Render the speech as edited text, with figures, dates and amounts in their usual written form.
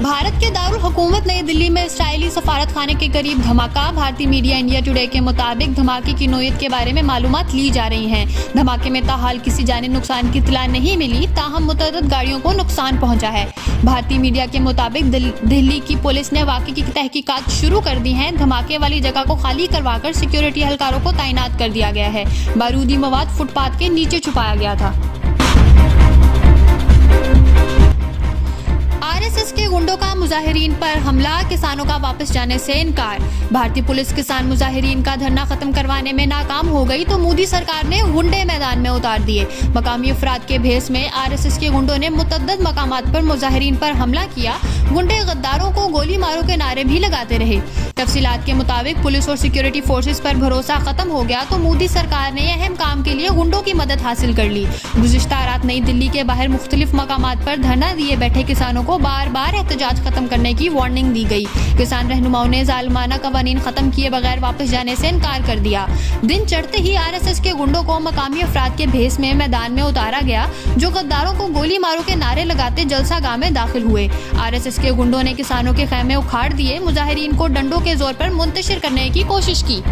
भारत के दारुल हुकूमत नई दिल्ली में इसराइली सफारत खाने के करीब धमाका। भारतीय मीडिया इंडिया टुडे के मुताबिक धमाके की नोयत के बारे में मालूमात ली जा रही हैं। धमाके में ताहाल किसी जानी नुकसान की इत्तला नहीं मिली, ताहम मुतअद्दिद गाड़ियों को नुकसान पहुंचा है। भारतीय मीडिया के मुताबिक दिल्ली की पुलिस ने वाक़े की तहकीकात शुरू कर दी हैं। धमाके वाली जगह को खाली करवाकर सिक्योरिटी एहलकारों को तैनात कर दिया गया है। बारूदी मवाद फुटपाथ के नीचे छुपाया गया था। आरएसएस के गुंडों का मुजाहिरीन पर हमला, किसानों का वापस जाने से इनकार। भारतीय पुलिस किसान मुजाहिरीन का धरना खत्म करवाने में नाकाम हो गई तो मोदी सरकार ने गुंडे मैदान में उतार दिए। मकामी अफराद के भेस में आरएसएस के गुंडों ने मुतअद्दिद मकामात पर मुजाहिरीन पर हमला किया। गुंडे गद्दारों को गोली मारो के नारे भी लगाते रहे। तफसीलात के मुताबिक पुलिस और सिक्योरिटी फोर्सेस पर भरोसा खत्म हो गया तो मोदी सरकार ने अहम काम के लिए गुंडों की मदद हासिल कर ली। गुज़िश्ता रात नई दिल्ली के बाहर मुख्तलिफ मकामात पर धरना दिए बैठे किसानों को बार बार एहतजाज खत्म करने की वार्निंग दी गई। किसान रहनुमाओं ने जालिमाना कवानीन खत्म किए बगैर वापस जाने से इनकार कर दिया। दिन चढ़ते ही आरएसएस के गुंडों को मकामी अफराद के भेस में मैदान में उतारा गया, जो गद्दारों को गोली मारो के नारे लगाते जलसा गाह में दाखिल हुए। आरएसएस के गुंडों ने किसानों के खैमे उखाड़ दिए, मुजाहिरीन को डंडों के जोर पर मुंतशिर करने की कोशिश की।